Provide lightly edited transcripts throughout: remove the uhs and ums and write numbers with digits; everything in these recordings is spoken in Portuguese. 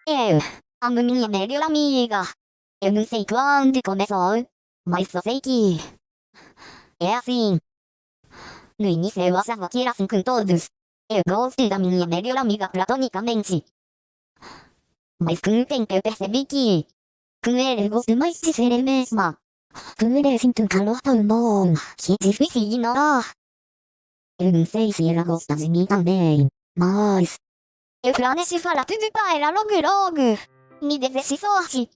Eu amo minha melhor amiga. Eu não sei quando começou, mas só sei que é assim. No início eu achava que era assim com todos. Eu gosto da minha melhor amiga platonicamente. Mas com o tempo eu percebi que com ele eu gosto mais de ser eu mesma. Com ele eu sinto um calor tão bom que é difícil ignorar. Eu não sei se ela gosta de mim também, mas eu planejo falar tudo pra ela logo logo. Me deseje sorte.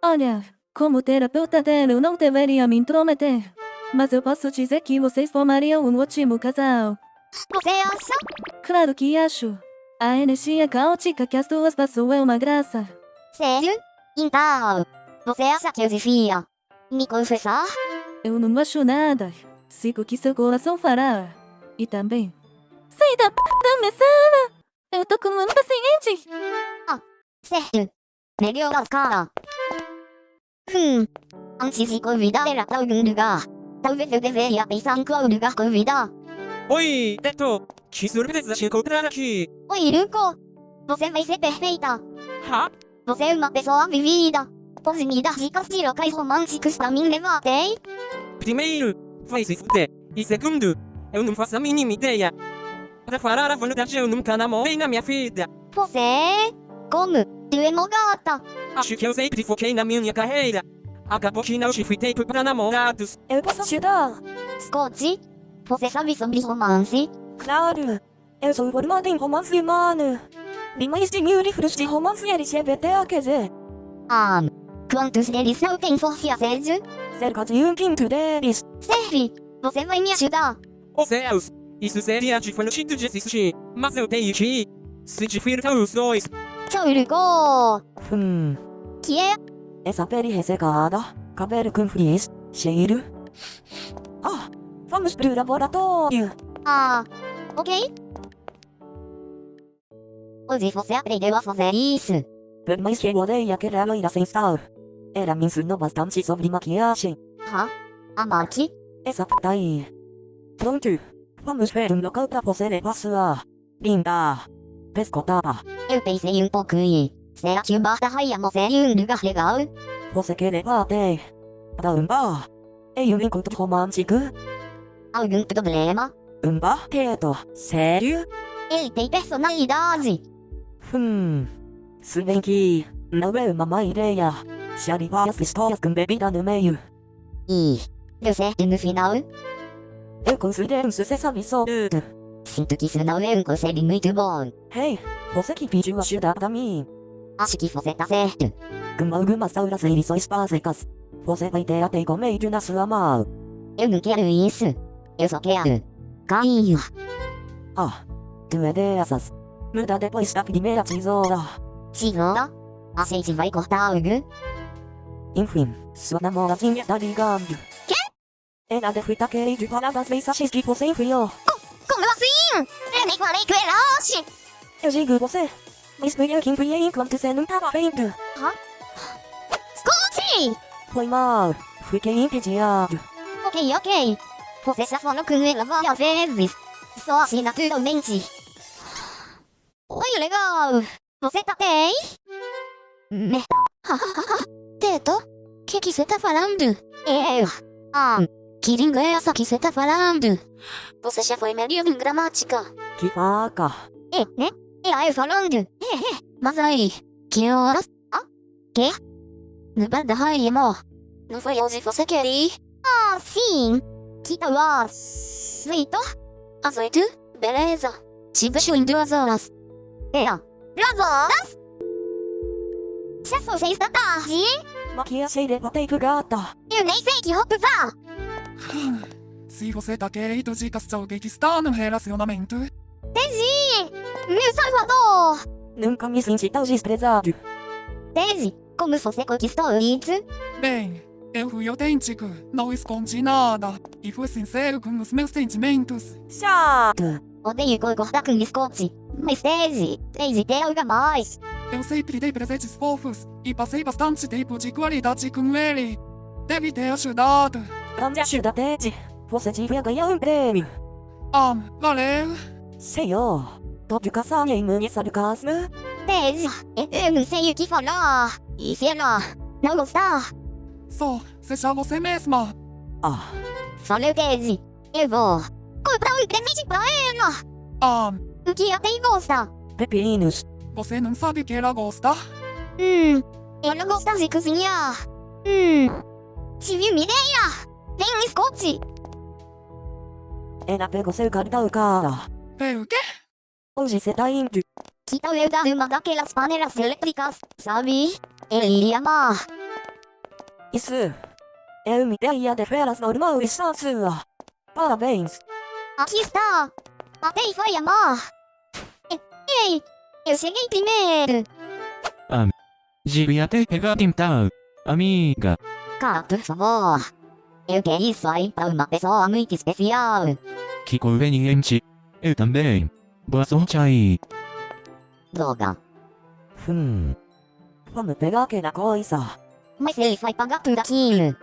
Olha, como terapeuta dela eu não deveria me intrometer. Mas eu posso dizer que vocês formariam um ótimo casal. Você acha? Claro que acho. A energia caótica que as duas passam é uma graça. Sério? Então, você acha que eu devia me confessar? Eu não acho nada. Sigo o que seu coração fará. E também... Sai da minha sala! Eu tô com um paciente! Certo. Melhor as cara. Antes de convidar ela pra algum lugar, talvez eu deveria pensar em qual lugar convidar. Oi, Teto! Que surpresa te encontrar aqui! Oi, Ruko. Você vai ser perfeita. Ha? Você é uma pessoa vivida. Pode me dar dicas de locais românticos pra mim levar até? Primeiro, vai se fuder. E segundo, eu não faço a mínima ideia. Pra falar a verdade, eu nunca namorei na minha vida. Você? Como? Tu é uma gata. Acho que eu sempre foquei na minha carreira. Acabou que não tive tempo pra namorados. Eu posso ajudar? Scott, você sabe sobre romance? Claro! Eu sou formada em romance humano. Li mais de 1000 livros de romance LGBTQZ. Quantos deles não têm força assédio? Cerca de 1/5 deles. Sério? Você vai me ajudar? Oh céus! Isso seria divertido de assistir, mas eu tenho que ir. Se divirtam os dois. Tchau, Ruko. Que é? Essa pele ressecada, cabelo com frizz, cheiro. Vamos pro laboratório. Ok. Hoje você aprendeu a fazer isso. Por mais que eu odeie aquela loira sem sal, ela me ensinou bastante sobre maquiagem. A Maki? Essa puta aí. Pronto. Vamos ver um local pra você levar sua linda pescotada. Eu pensei um pouco e... Será que o bar da rainha não seria um lugar legal? Você quer levar até pra um bar? É um encontro romântico? Algum problema? Um bar, Teto? Sério? Ele tem personalidade. Se bem que não é uma má ideia. Já li várias histórias com bebida no meio. E... deu certo no final? Eu considero um sucesso absoluto. Sinto que isso não é um conselho muito bom. Hey, você que pediu ajuda pra mim. Acho que você tá certo. Com algumas aulas e lições básicas, você vai ter até comédia na sua mão. Eu não quero isso. Eu só quero... carinho. Tu é dessas. Muda depois da primeira tesoura. Tesoura? A gente vai cortar algo? Enfim, sua namoradinha tá ligando. Quê? Ela deve estar querendo falar das mensagens que você enviou. Como assim? Eu nem falei que era hoje. Eu digo você. Mas fui eu que enviei enquanto você não tava vendo. Scott! Foi mal. Fiquei entediado. Ok. Você já falou com ela várias vezes. Só assim naturalmente. Oi, legal. Você tá bem? Merda. Teto? Que você tá falando? Que língua é essa que você tá falando? Você já foi meio em gramática. Que vaca. Né? Eu falando. Mas aí, que horas? Quê? No bar da rainha, amor. Não foi onde você quer ir? Sim. Que horas? 8? Às 8? Beleza. Te vejo em 2 horas. 2 horas? Já são 6 da tarde? Maquiagem levantei pro gata. Eu nem sei que roupa usar. Se você tá querendo dicas de alguém que está no relacionamento, Daisy! Meu salvador! Nunca me senti tão desprezado. Daisy, como você conquistou isso? bem, eu fui autêntico, não escondi nada e fui sincero com os meus sentimentos. Chato. Odeio concordar com Scott. Mas Daisy tem algo a mais. Eu sempre dei presentes fofos e passei bastante tempo de qualidade com ele. Deve ter ajudado. Grande ajuda, Ted. Você devia ganhar um prêmio. Valeu. Senhor, pode caçar em minha sarcasmo? Tese, eu não sei o que falar. E se ela não gostar, Seja você mesma. Ah, falei Tese, eu vou comprar um presente pra ela. O que ela tem gosta? pepinos. Você não sabe que ela gosta? Ela gosta de cozinhar. Tive uma ideia. Tem um Scott. Ela pegou seu cartão, cara. Pelo quê? Hoje você tá indo. Que tal eu dar uma daquelas panelas elétricas, sabe? Ele iria amar. Isso é uma ideia de feras normais, sua. Parabéns. Aqui está. Até vai amar. Ei, eu cheguei primeiro. Devia ter pegado então, amiga. Cara, por favor. Eu quero isso aí para uma pessoa muito especial. Que conveniente. Eu também. Boa sorte aí. Droga. Vamos pegar aquela coisa. Mas ele vai pagar por aquilo.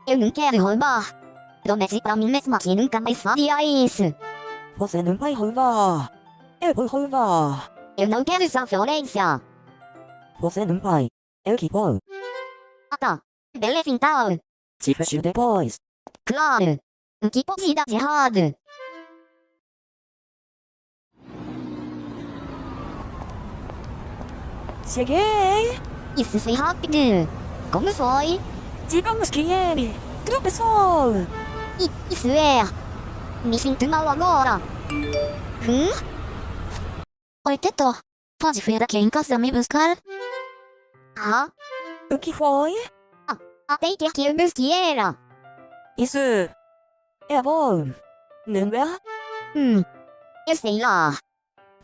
Eu não quero roubar. Prometi pra mim mesma que nunca mais faria isso. Você não vai roubar. Eu vou roubar. Eu não quero essa violência. Você não vai. Eu que vou. Ah tá. Beleza então. Te fecho depois. Claro. O que pode dar de errado? Cheguei. Isso foi rápido. Como foi? Digamos que ele tropeçou. Isso é. Me sinto mal agora. Oi, Teto. Pode vir aqui em casa me buscar? Ah, O que foi? até que eu busque ela. Isso é bom. Não é? Eu sei lá.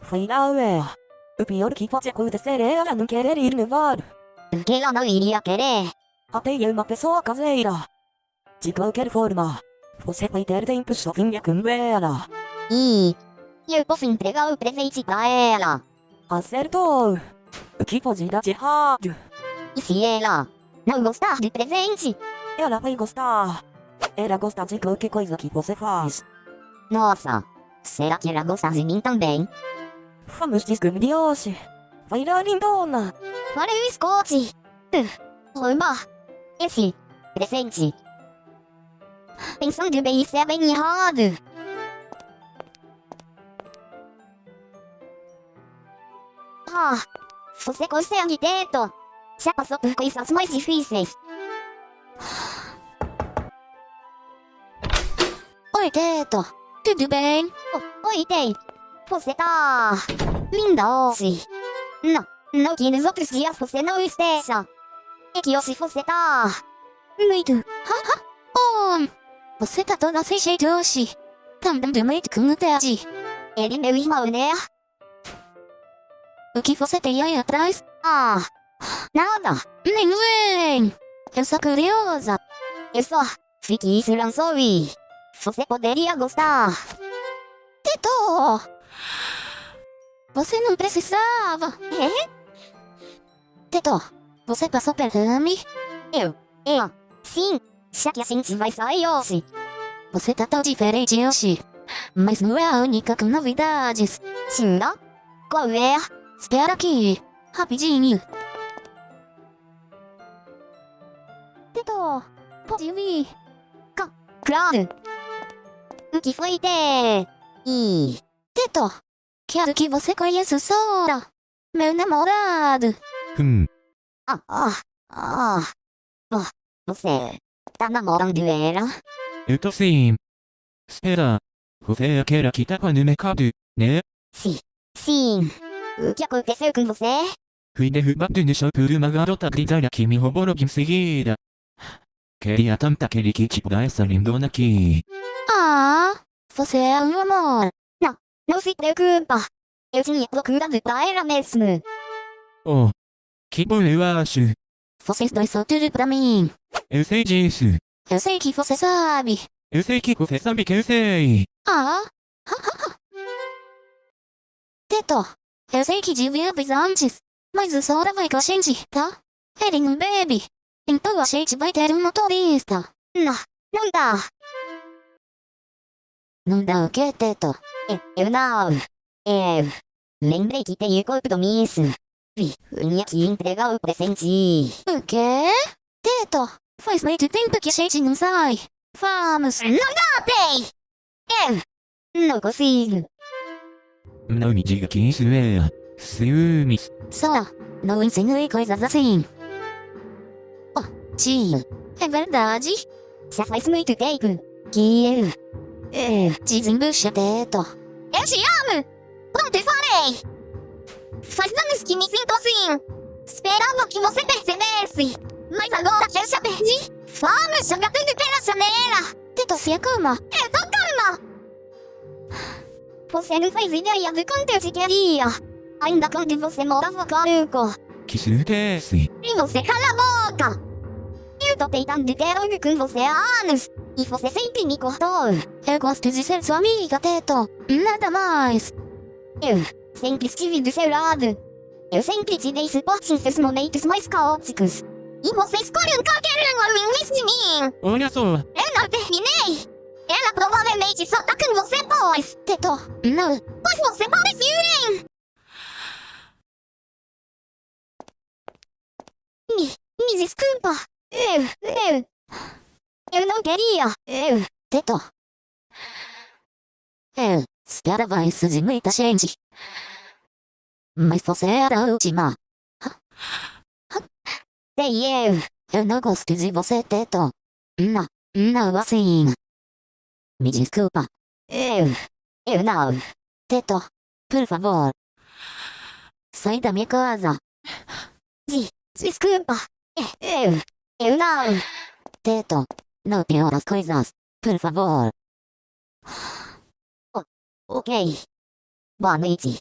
Foi não é. O pior que pode acontecer é ela não querer ir nevar. Porque ela não iria querer. Até é uma pessoa caseira. De qualquer forma, você vai ter tempo sozinha com ela. E eu posso entregar o presente pra ela. Acertou. O que pode dar de errado? E se ela não gostar do presente? Ela vai gostar. Ela gosta de qualquer coisa que você faz. Nossa, será que ela gosta de mim também? Vamos descobrir hoje. Vai lá, lindona. Para o Scott. Roubar esse presente. Pensando bem, isso é bem errado. Ah, você consegue, Teto. Já passou por coisas mais difíceis. Oi, Teto. Tudo bem? Oi, Tei. Você tá linda hoje. Não que nos outros dias você não esteja. É que hoje você tá muito. Você tá toda sem jeito hoje. Tá me dando muito com vontade. Ele é meu irmão, né? O que você tem aí atrás? Nada. Nem vem. Eu sou curiosa. Eu só fiquei lançou e você poderia gostar. Teto! Você não precisava. Teto, você passou perfume? Eu? Sim. Já que a gente vai sair hoje. Você tá tão diferente hoje. Mas não é a única com novidades. Sim, não? Qual é? Espera aqui. Rapidinho. Teto, pode vir. Claro. O que foi, Tê? Teto, quero que você conheça o Sora, meu namorado. Você tá namorando ela? Eu tô sim. Espera. Você é aquela que tava no mercado, né? Sim. O que aconteceu com você? Fui derrubado no chão por uma garota grisalha que me roubou logo em seguida. Queria tanto aquele kit pra essa lindona aqui. Você é um amor. Não se preocupa. Eu tinha procurado pra ela mesmo. Oh, que bom eu acho. Vocês dois são tudo pra mim. Eu sei disso. Eu sei que você sabe. Eu sei que você sabe que eu sei. Teto, eu sei que devia avisar antes, mas o Sora vai com a gente, tá? Ele não bebe, então a gente vai ter um motorista. Não dá. Não dá o que, Teto? Eu não. Lembrei que tenho compromisso. Vim aqui entregar o presente. O quê? Teto, faz muito tempo que a gente não sai. Vamos. Não dá, Pei! Não consigo. Não me diga que isso é ciúmes. Só, não insinue coisas assim. Oh, tio, é verdade? Já faz muito tempo que desembucha, Teto. Eu te amo! Pronto, eu falei! Faz anos que me sinto assim. Esperava que você percebesse. Mas agora que eu já perdi, vamos jogar tudo pela janela. Teto, se acalma. Eu tô calma. Você não faz ideia do quanto eu te queria. Ainda quando você morava comigo. Que acontece? E você cala a boca. Eu tô tentando ter algo com você há anos. E você sempre me cortou. Eu gosto de ser sua amiga, Teto. Nada mais. Eu sempre estive do seu lado. Eu sempre te dei suporte em seus momentos mais caóticos. E você escolheu qualquer um ao invés de mim. Olha só. Eu não terminei. Ela provavelmente só tá com você, pois. Teto, não. Pois você parece bem. Me desculpa. Eu não queria. Teto. Eu esperava isso de muita gente. Mas você era a última. E eu não gosto de você, Teto. Não assim. Me desculpa. Eu não. Teto, por favor. Sai da minha casa. Desculpa. Eu não. Teto, não piora as coisas. Por favor. Ok. Boa noite.